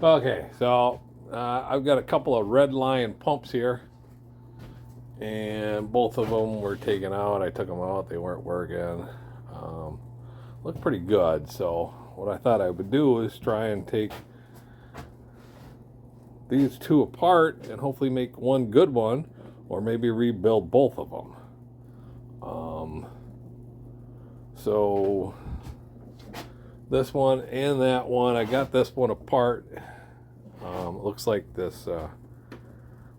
Okay, so I've got a couple of red line pumps here, and both of them were taken out. I took them out, they weren't working. Looked pretty good, so what I thought I would do is try and take these two apart and hopefully make one good one, or maybe rebuild both of them. So this one and that one, I got this one apart. Looks like this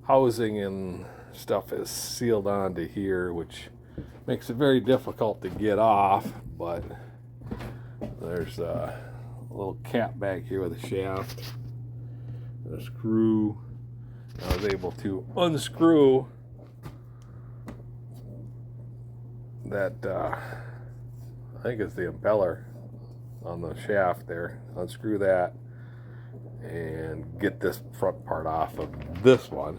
housing and stuff is sealed onto here, which makes it very difficult to get off, but there's a little cap back here with a shaft and a screw. I was able to unscrew that I think it's the impeller on the shaft there. Unscrew that and get this front part off of this one.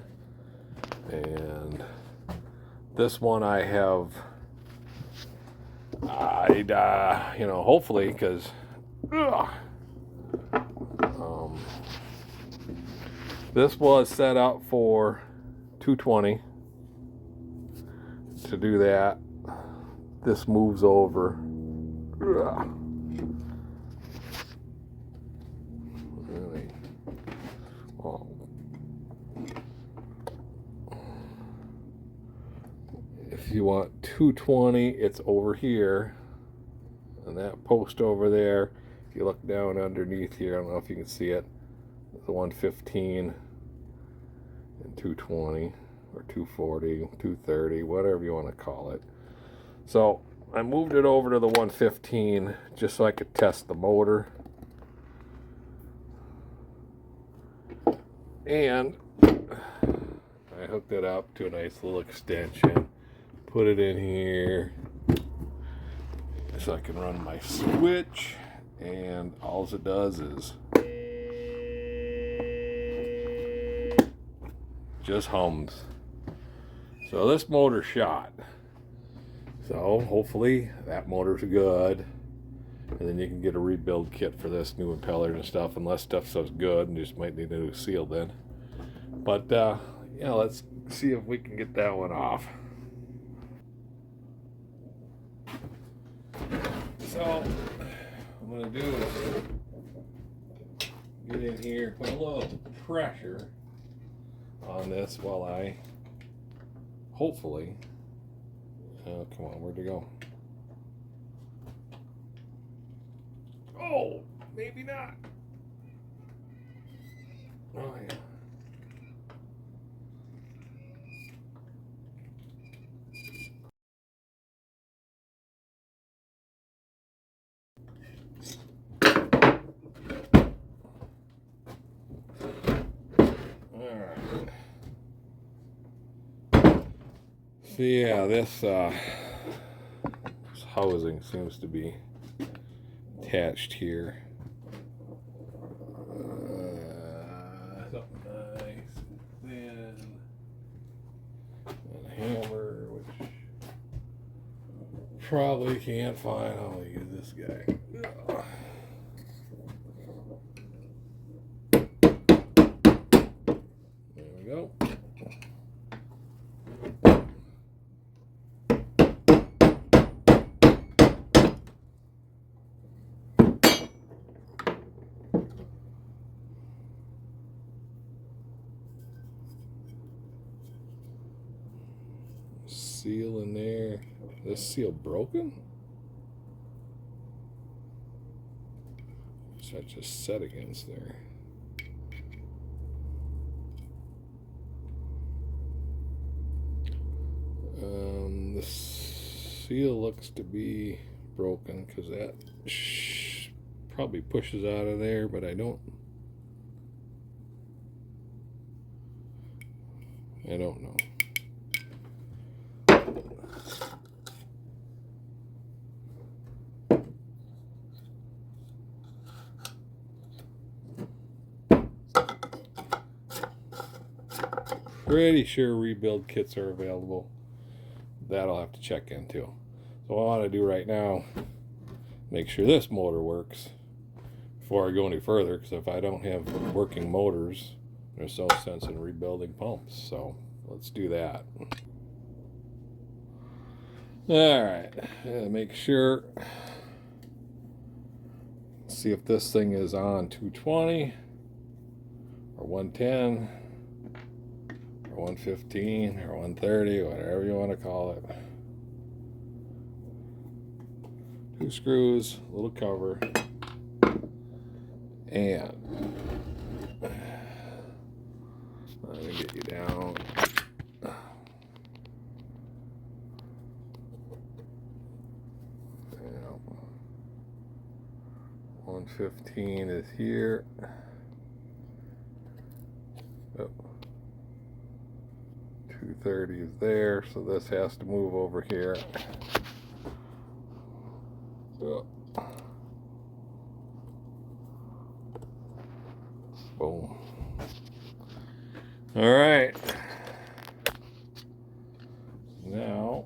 And this one I have, hopefully, because this was set up for 220. To do that, this moves over. If you want 220, it's over here, and that post over there, if you look down underneath here, I don't know if you can see it, the 115 and 220 or 240, 230, whatever you want to call it. So I moved it over to the 115 just so I could test the motor. And I hooked it up to a nice little extension. Put it in here so I can run my switch, and all it does is just hums. So this motor shot. So hopefully that motor's good, and then you can get a rebuild kit for this new impeller and stuff, unless stuff sounds good and just might need a new seal then. But yeah, let's see if we can get that one off. So I'm going to do is get in here, put a little pressure on this while I hopefully, come on, where'd it go? Oh, maybe not. Oh yeah. So yeah, this housing seems to be attached here. Something nice and thin. And a hammer, which probably can't find. I'll use this guy. There we go. Seal in there. This seal broken? So I just set against there. The seal looks to be broken because that probably pushes out of there, but I don't know. Pretty sure rebuild kits are available. That I'll have to check into. So what I want to do right now, make sure this motor works before I go any further, because if I don't have working motors, there's no sense in rebuilding pumps. So let's do that. All right, make sure, see if this thing is on 220 or 110 or 115 or 130, whatever you want to call it. 2 screws, a little cover, and let me get you down. 115 is here. Oh. 230 is there, so this has to move over here. So, boom. All right. Now,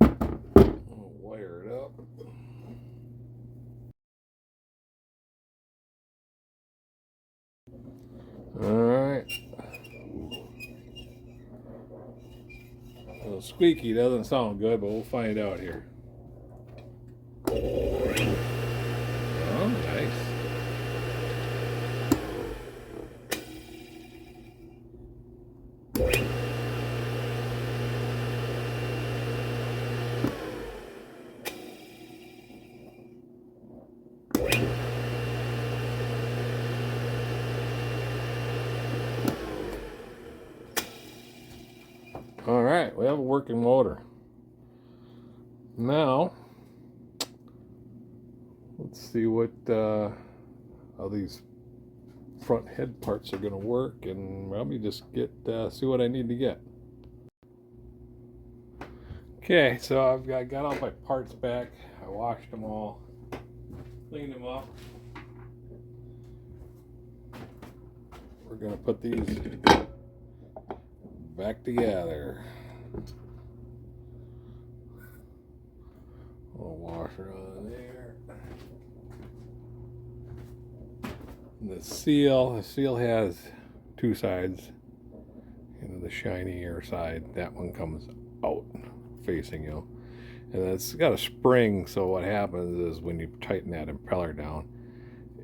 I'll wire it up. All right. A little squeaky, doesn't sound good, but we'll find out here. Oh, nice. All right, we have a working motor. Now, let's see what how these front head parts are going to work, and let me just get see what I need to get. Okay, so I've got all my parts back. I washed them all, cleaned them up. We're going to put these back together. Little washer on there. And the seal has 2 sides. And the shinier side, that one comes out facing you. And it's got a spring, so what happens is when you tighten that impeller down,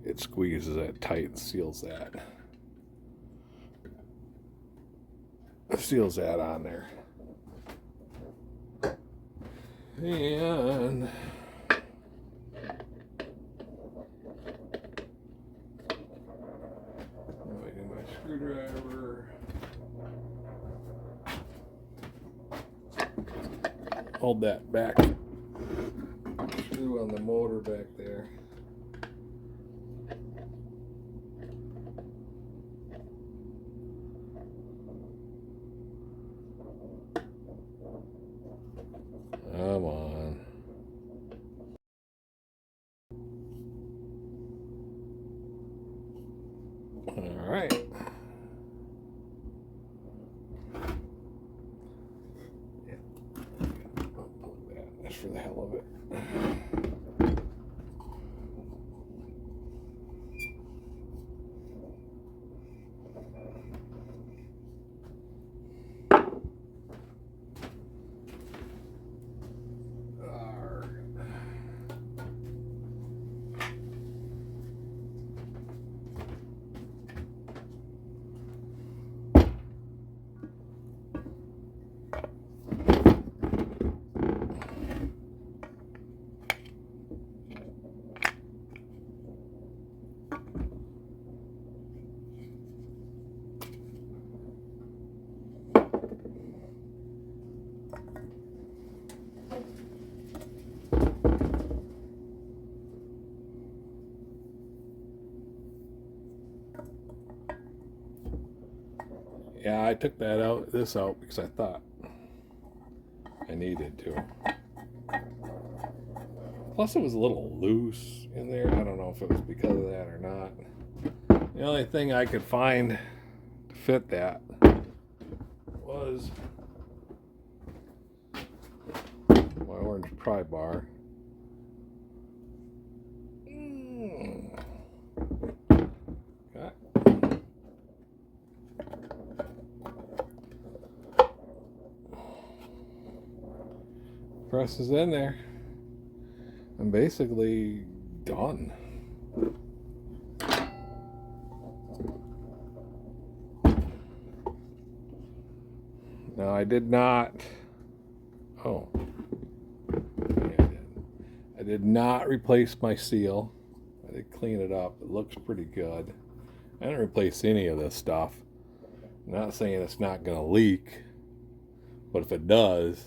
it squeezes it tight and seals that. Seals that on there. And I do my screwdriver. Hold that back screw on the motor back there. Come on. All right. Yeah. I'll plug that just for the hell of it. Yeah, I took this out because I thought I needed to. Plus it was a little loose in there. I don't know if it was because of that or not. The only thing I could find to fit that was my orange pry bar. presses in there. I'm basically done. Now I did not, oh, yeah, I did not replace my seal. I did clean it up. It looks pretty good. I didn't replace any of this stuff. I'm not saying it's not going to leak, but if it does,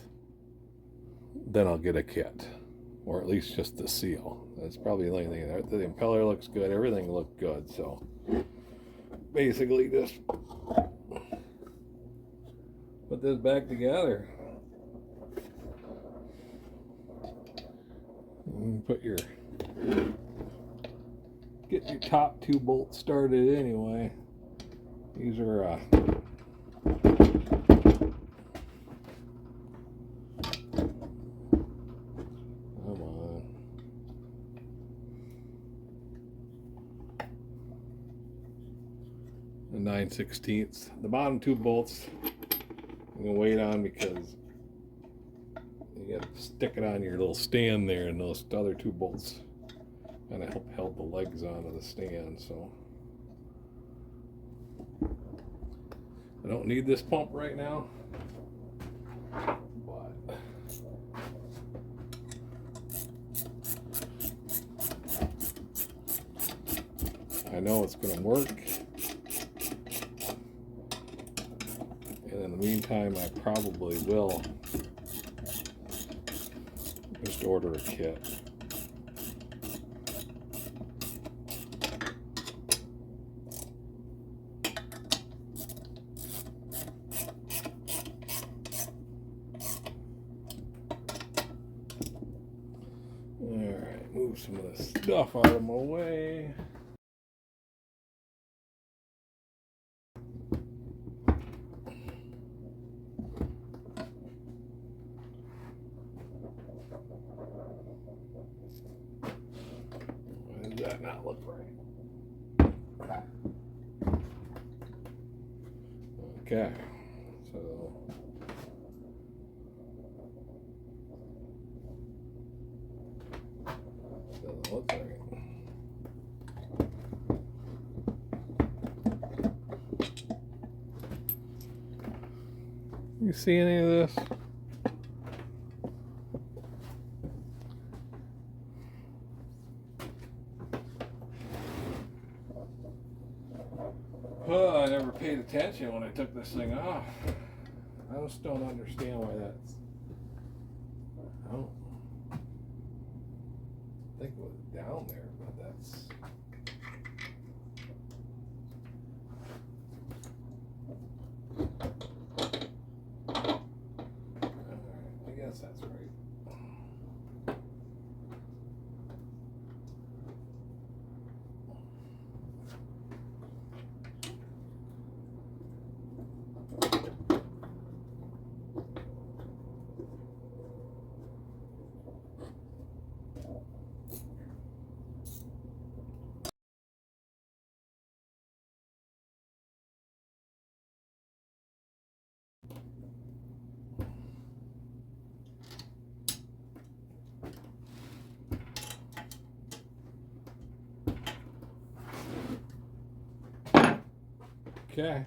then I'll get a kit, or at least just the seal. That's probably the only thing. The impeller looks good. Everything looked good. So basically just put this back together. And get your top two bolts started anyway. These are come on. The 9/16. The bottom two bolts I'm gonna wait on because you got to stick it on your little stand there, and those other two bolts kind of held the legs onto the stand. So I don't need this pump right now, but I know it's going to work. And in the meantime, I probably will just order a kit. Alright, move some of this stuff out of my way. Why does that not look right? Okay, so doesn't look right. You see any of this? Oh, I never paid attention when I took this thing off. I just don't understand why that's. I don't think it was down there, but that's. I guess that's right. Okay.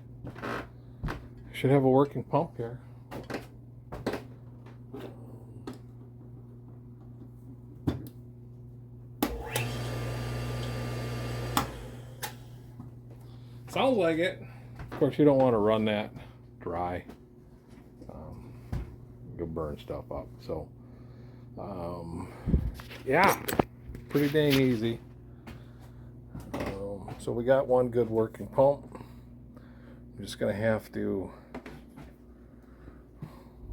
Should have a working pump here. Sounds like it. Of course, you don't want to run that dry. You'll burn stuff up. So, yeah, pretty dang easy. So we got one good working pump. I'm just going to have to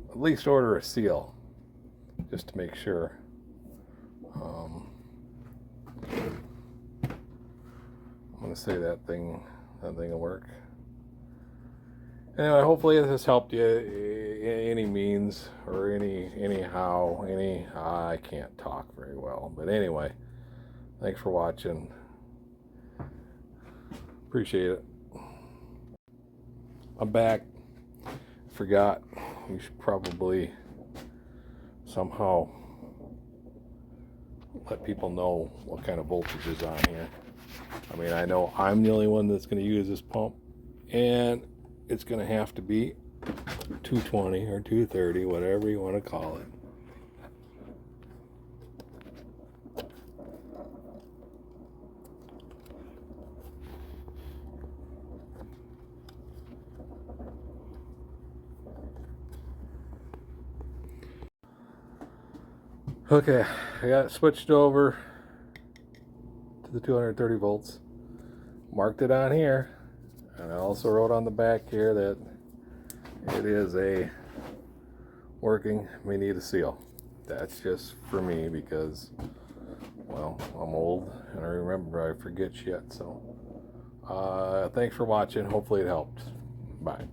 at least order a seal just to make sure. I'm going to say that thing will work. Anyway, hopefully this has helped you in any means or anyhow. I can't talk very well, but anyway, thanks for watching. Appreciate it. I'm back. Forgot. You should probably somehow let people know what kind of voltage is on here. I mean, I know I'm the only one that's going to use this pump, and it's going to have to be 220 or 230, whatever you want to call it. Okay, I got it switched over to the 230 volts. Marked it on here, and I also wrote on the back here that it is a working, we need a seal. That's just for me because, well, I'm old and I remember I forget shit. So thanks for watching. Hopefully it helped. Bye.